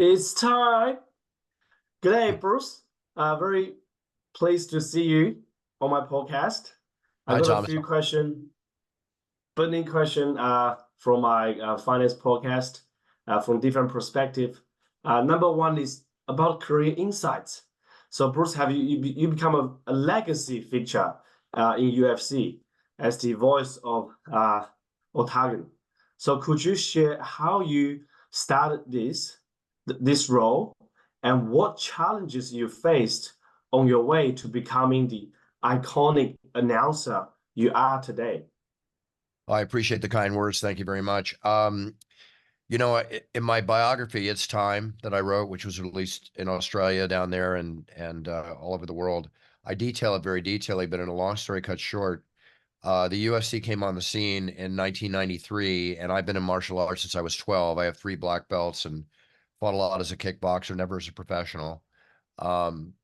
It's time. Good day, Bruce. Very pleased to see you on my podcast. I Hi, got a Thomas. few burning question from my finance podcast from different perspective. Number one is about career insights. So, Bruce, have you become a legacy figure in UFC as the voice of octagon? So, could you share how you started this role and what challenges you faced on your way to becoming the iconic announcer you are today? I appreciate the kind words. Thank you very much. In my biography, It's Time, that I wrote, which was released in Australia down there and all over the world, I detail it very detailedly, but in a long story cut short, the UFC came on the scene in 1993, and I've been in martial arts since I was 12. I have 3 black belts and fought a lot as a kickboxer, never as a professional. Um,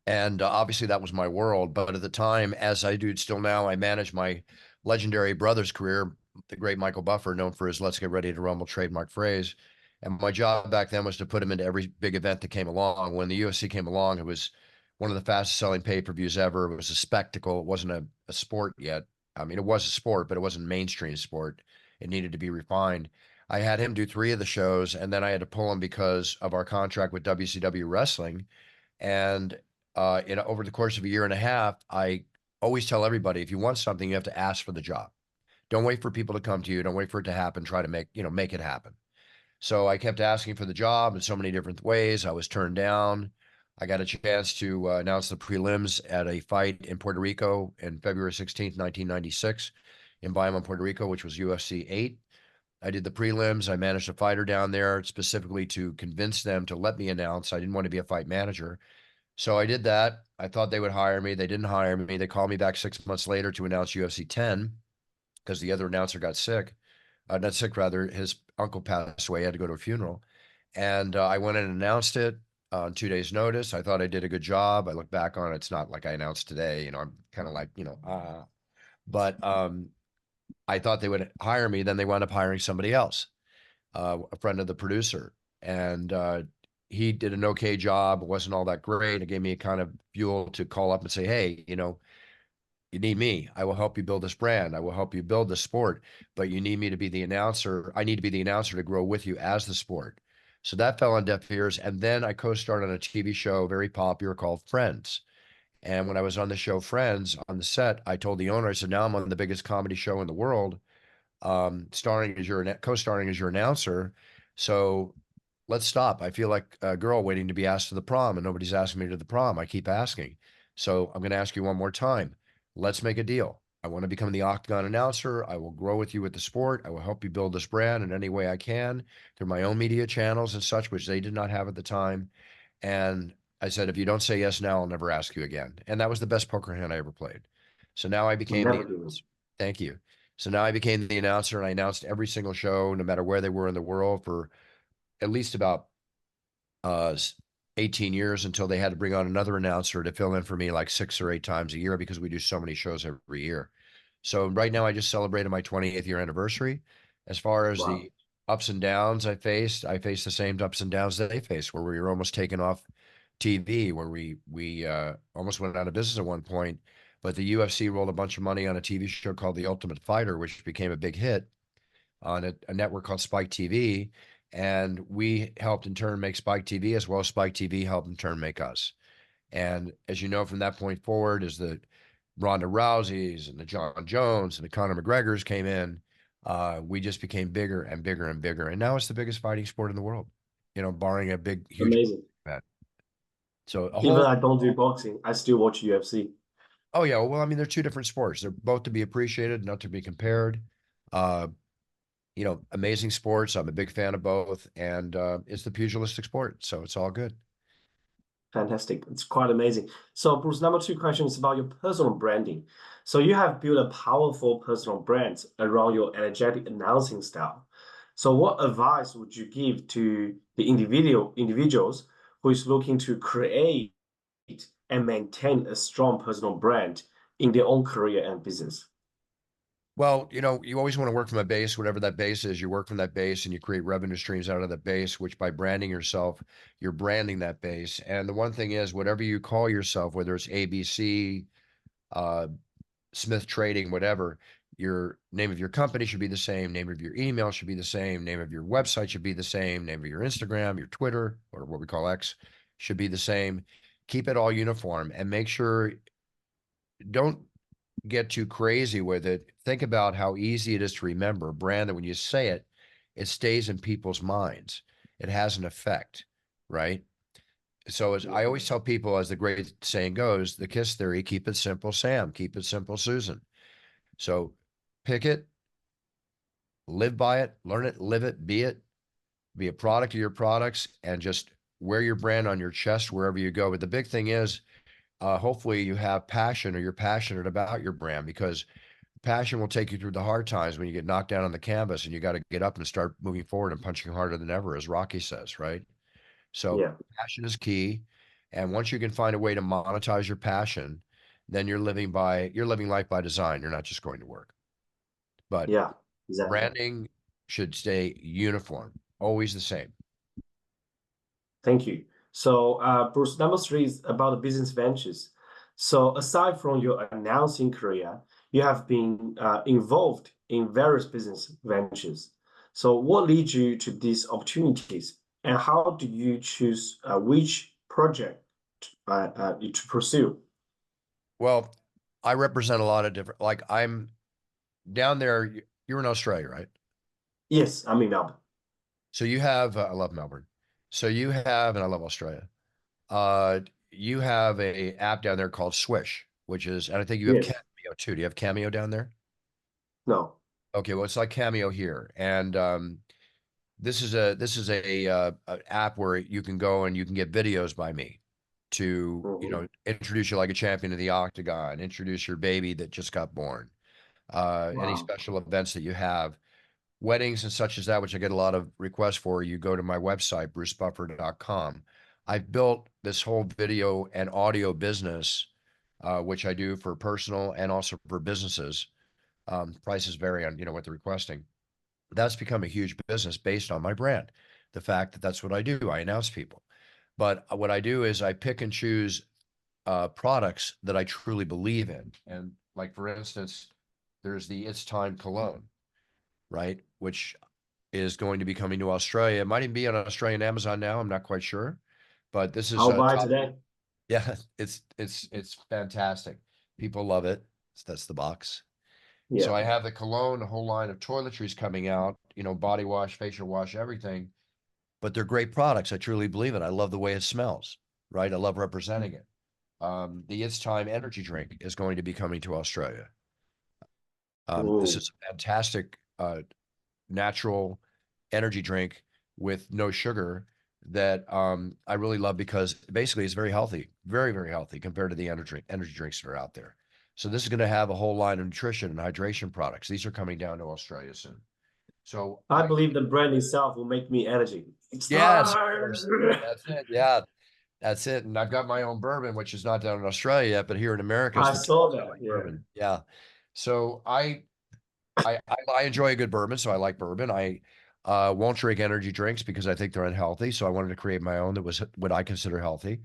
And obviously that was my world. But at the time, as I do still now, I managed my legendary brother's career, the great Michael Buffer, known for his "Let's Get Ready to Rumble" trademark phrase. And my job back then was to put him into every big event that came along. When the UFC came along, it was one of the fastest selling pay-per-views ever. It was a spectacle. It wasn't a sport yet. I mean, it was a sport, but it wasn't mainstream sport. It needed to be refined. I had him do 3 of the shows, and then I had to pull him because of our contract with WCW Wrestling. And over the course of a year and a half, I always tell everybody, if you want something, you have to ask for the job. Don't wait for people to come to you. Don't wait for it to happen. Try to make it happen. So I kept asking for the job in so many different ways. I was turned down. I got a chance to announce the prelims at a fight in Puerto Rico in February 16th, 1996, in Bayamon, Puerto Rico, which was UFC 8. I did the prelims. I managed a fighter down there specifically to convince them to let me announce. I didn't want to be a fight manager. So I did that. I thought they would hire me. They didn't hire me. They called me back 6 months later to announce UFC 10 because the other announcer got sick. Not sick, rather. His uncle passed away. He had to go to a funeral. And I went in and announced it on 2 days' notice. I thought I did a good job. I look back on it. It's not like I announced today. I'm kind of like, but I thought they would hire me. Then they wound up hiring somebody else, a friend of the producer. And he did an okay job. It wasn't all that great. It gave me a kind of fuel to call up and say, hey, you need me. I will help you build this brand. I will help you build the sport, but you need me to be the announcer. I need to be the announcer to grow with you as the sport. So that fell on deaf ears. And then I co-starred on a TV show, very popular, called Friends. And when I was on the show Friends, on the set, I told the owner, I said, now I'm on the biggest comedy show in the world, co-starring as your announcer. So let's stop. I feel like a girl waiting to be asked to the prom, and nobody's asking me to the prom. I keep asking. So I'm going to ask you one more time. Let's make a deal. I want to become the Octagon announcer. I will grow with you with the sport. I will help you build this brand in any way I can through my own media channels and such, which they did not have at the time. And I said, if you don't say yes now, I'll never ask you again. And that was the best poker hand I ever played. So now I became the Never do. announcer. Thank you. So now I became the announcer, and I announced every single show, no matter where they were in the world, for at least about uh, 18 years, until they had to bring on another announcer to fill in for me like 6 or 8 times a year because we do so many shows every year. So right now I just celebrated my 28th year anniversary. As far as Wow. the ups and downs I faced the same ups and downs that they faced, where we were almost taken off TV, where we almost went out of business at one point. But the UFC rolled a bunch of money on a TV show called The Ultimate Fighter, which became a big hit on a network called Spike TV. And we helped in turn make Spike TV, as well as Spike TV helped in turn make us. And as you know, from that point forward, as the Ronda Rouseys and the John Jones and the Conor McGregors came in, we just became bigger and bigger and bigger. And now it's the biggest fighting sport in the world, barring a big, huge Amazing. event. So a Even whole, I don't do boxing, I still watch UFC. oh yeah, well, I mean, they're two different sports. They're both to be appreciated, not to be compared. Uh, Amazing sports. I'm a big fan of both, and it's the pugilistic sport, so it's all good. Fantastic. It's quite amazing. So, Bruce, number two question is about your personal branding. So, you have built a powerful personal brand around your energetic announcing style. So, what advice would you give to the individuals who is looking to create and maintain a strong personal brand in their own career and business? Well, you always want to work from a base, whatever that base is. You work from that base and you create revenue streams out of that base, which by branding yourself, you're branding that base. And the one thing is, whatever you call yourself, whether it's ABC, uh, Smith Trading, whatever, your name of your company should be the same, name of your email should be the same, name of your website should be the same, name of your Instagram, your Twitter, or what we call X, should be the same. Keep it all uniform and make sure, don't get too crazy with it. Think about how easy it is to remember. Brand that when you say it, it stays in people's minds. It has an effect, right? So as I always tell people, as the great saying goes, the KISS theory, keep it simple, Sam, keep it simple, Susan. So pick it, live by it, learn it, live it, be a product of your products, and just wear your brand on your chest wherever you go. But the big thing is, hopefully you have passion or you're passionate about your brand, because passion will take you through the hard times when you get knocked down on the canvas and you got to get up and start moving forward and punching harder than ever, as Rocky says, right? So Yeah, passion is key. And once you can find a way to monetize your passion, then you're living life by design. You're not just going to work. But yeah, exactly. branding should stay uniform, always the same. Thank you. So, Bruce, number three is about the business ventures. So, aside from your announcing career, you have been involved in various business ventures. So, what leads you to these opportunities, and how do you choose which project to pursue? Well, I represent a lot of different, like I'm down there. You're in Australia, right? Yes, I'm in Melbourne. So you have, I love Melbourne. So you have, and I love Australia. Uh, you have a app down there called Swish, which is, and I think you have Yes. Cameo too. Do you have Cameo down there? No. Okay, well, it's like Cameo here, and this is a app where you can go and you can get videos by me to Mhm. introduce you like a champion of the octagon, introduce your baby that just got born, any Wow. special events that you have, weddings and such as that, which I get a lot of requests for. You go to my website, brucebuffer.com. I've built this whole video and audio business, which I do for personal and also for businesses. Prices vary on, what they're requesting. That's become a huge business based on my brand. The fact that that's what I do, I announce people. But what I do is I pick and choose products that I truly believe in. And like, for instance, there's the It's Time cologne, right? Which is going to be coming to Australia. It might even be on Australian Amazon now. I'm not quite sure, but this is I'll a buy top. today. Yeah, it's fantastic. People love it. That's the box. So Yeah. I have the cologne, a whole line of toiletries coming out, body wash, facial wash, everything. But they're great products. I truly believe it. I love the way it smells, right? I love representing it. The It's Time energy drink is going to be coming to Australia. This Ooh. is a fantastic natural energy drink with no sugar that I really love, because basically it's very healthy, very, very healthy compared to the energy drinks that are out there. So this is going to have a whole line of nutrition and hydration products. These are coming down to Australia soon. So I believe the brand itself will make me energy. It's yes, of time. course. That's it. Yeah, that's it. And I've got my own bourbon, which is not down in Australia yet, but here in America, it's I the saw Tall that. Yeah. bourbon. Yeah. So I enjoy a good bourbon, so I like bourbon. I won't drink energy drinks because I think they're unhealthy. So I wanted to create my own that was what I consider healthy.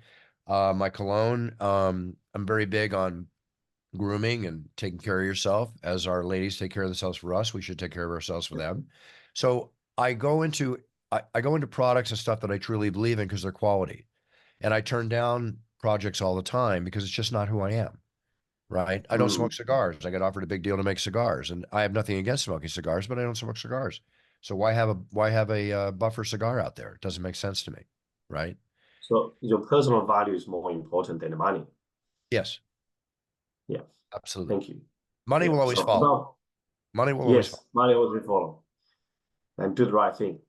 My cologne, I'm very big on grooming and taking care of yourself. As our ladies take care of themselves for us, we should take care of ourselves for them. So I go into products and stuff that I truly believe in because they're quality. And I turn down projects all the time because it's just not who I am. Right? I don't Mm. smoke cigars. I got offered a big deal to make cigars, and I have nothing against smoking cigars, but I don't smoke cigars. So why have a buffer cigar out there? It doesn't make sense to me, right? So your personal value is more important than the money. Yes, Yeah. absolutely. Thank you. Money Yeah. will always So follow. about Money will always follow. yes, money always follow and do the right thing.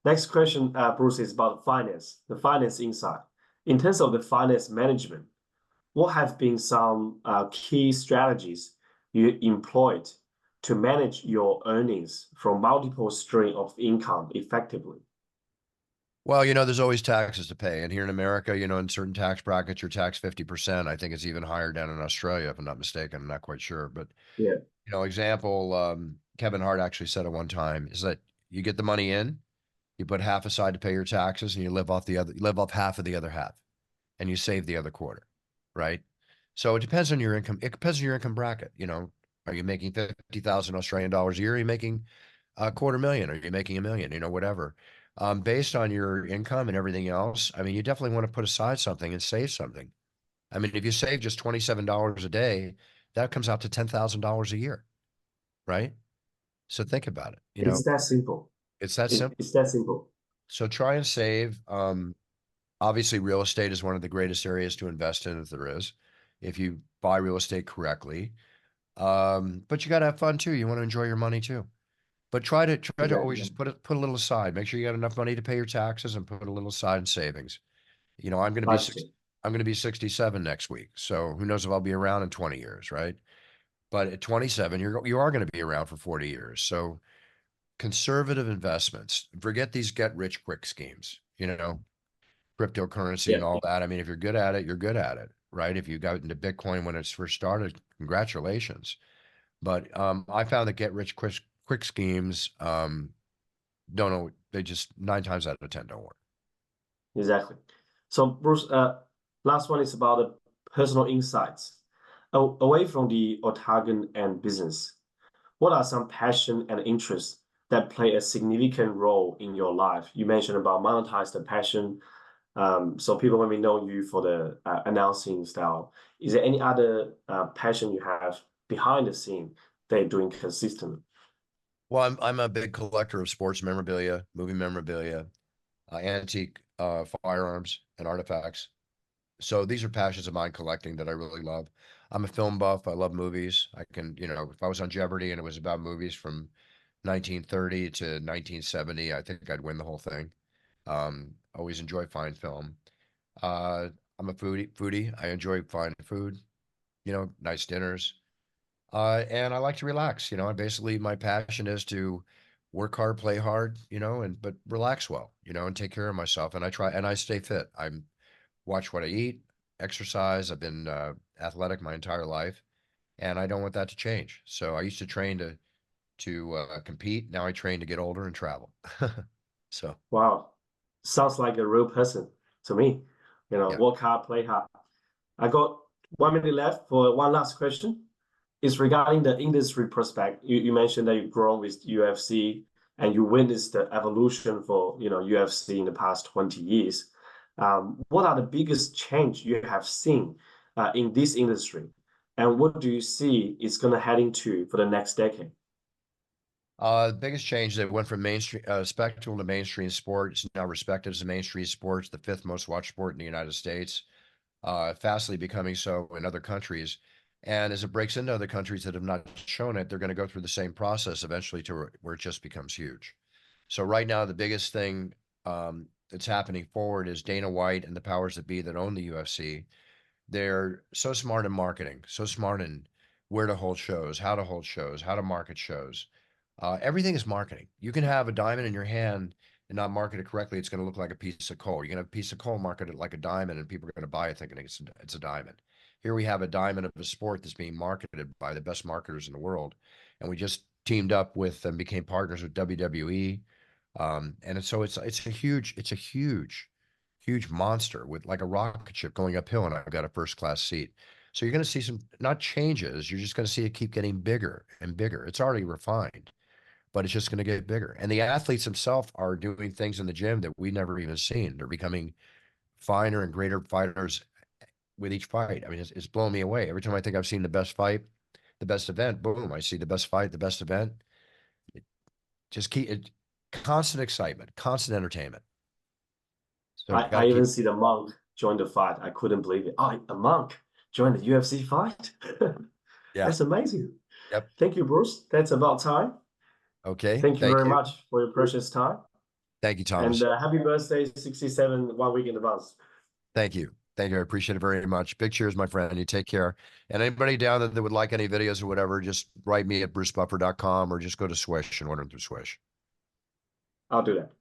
Next question, Bruce, is about finance, the finance insight. In terms of the finance management, what have been some key strategies you employed to manage your earnings from multiple stream of income effectively? Well, there's always taxes to pay, and here in America, in certain tax brackets, you're taxed 50%. I think it's even higher down in Australia, if I'm not mistaken. I'm not quite sure, but Yeah. You know, example, Kevin Hart actually said at one time is that you get the money in, you put half aside to pay your taxes, and you live off half of the other half, and you save the other quarter, right? So it depends on your income. It depends on your income bracket. You know, are you making 50,000 Australian dollars a year? Are you making a quarter million? Are you making a million? You know, whatever. Based on your income and everything else, I mean, you definitely want to put aside something and save something. I mean, if you save just $27 a day, that comes out to $10,000 a year, right? So think about it. You know, It's that simple. it's that simple. It's that simple. So try and save. Obviously, real estate is one of the greatest areas to invest in if there is, if you buy real estate correctly. But you got to have fun too. You want to enjoy your money too. But try to Exactly. always just put a little aside. Make sure you got enough money to pay your taxes and put a little aside in savings. You know, Understood. I'm going to be 67 next week. So who knows if I'll be around in 20 years, right? But at 27, you are going to be around for 40 years. So conservative investments. Forget these get rich quick schemes, you know, cryptocurrency Yeah, and all that. I mean, if you're good at it, you're good at it, right? If you got into Bitcoin when it's first started, congratulations. But I found that get rich quick schemes don't know. They just 9 times out of 10 don't work. exactly. So Bruce, last one is about the personal insights. Away from the octagon and business, what are some passion and interests that play a significant role in your life? You mentioned about monetize the passion. So people maybe know you for the announcing style. Is there any other passion you have behind the scene that you're doing consistently? Well, I'm a big collector of sports memorabilia, movie memorabilia, antique firearms and artifacts. So these are passions of mine collecting that I really love. I'm a film buff. I love movies. I can, you know, if I was on Jeopardy and it was about movies from 1930 to 1970, I think I'd win the whole thing. Always enjoy fine film. I'm a foodie. I enjoy fine food, you know, nice dinners. And I like to relax, you know, and basically my passion is to work hard, play hard, you know, and but relax well, you know, and take care of myself. And I try and I stay fit. I'm watch what I eat, exercise. I've been athletic my entire life, and I don't want that to change. So I used to train to compete. Now I train to get older and travel. So Wow, sounds like a real person to me. You know, yeah. work hard, play hard. I got 1 minute left for one last question. It's regarding the industry prospect. You mentioned that you've grown with UFC and you witnessed the evolution for UFC in the past 20 years. What are the biggest change you have seen in this industry, and what do you see it's going to head into for the next decade? The biggest change that went from mainstream spectacle to mainstream sport. It's now respected as a mainstream sport. It's the fifth most watched sport in the United States, fastly becoming so in other countries. And as it breaks into other countries that have not shown it, they're going to go through the same process eventually to where it just becomes huge. So right now, the biggest thing that's happening forward is Dana White and the powers that be that own the UFC. They're so smart in marketing, so smart in where to hold shows, how to market shows. Everything is marketing. You can have a diamond in your hand and not market it correctly. It's going to look like a piece of coal. You can have a piece of coal marketed like a diamond, and people are going to buy it thinking it's a diamond. Here we have a diamond of a sport that's being marketed by the best marketers in the world, and we just teamed up with and became partners with WWE. It's a huge monster with like a rocket ship going uphill, and I've got a first class seat. So you're going to see some not changes. You're just going to see it keep getting bigger and bigger. It's already refined, but it's just going to get bigger. And the athletes themselves are doing things in the gym that we never even seen. They're becoming finer and greater fighters with each fight. I mean, it's blown me away. Every time I think I've seen the best fight, the best event, boom, I see the best fight, the best event. It just keep it constant excitement, constant entertainment. So got I to even keep, see the monk join the fight. I couldn't believe it. Oh, a monk joined the UFC fight. yeah, That's amazing. yep. Thank you, Bruce. That's about time. Okay. Thank you Thank very you. much for your precious time. Thank you, And Thomas. happy birthday, 67, 1 week in advance. Thank you. Thank you. I appreciate it very much. Big cheers, my friend. You take care. And anybody down there that would like any videos or whatever, just write me at brucebuffer.com or just go to Swish and order them through Swish. I'll do that.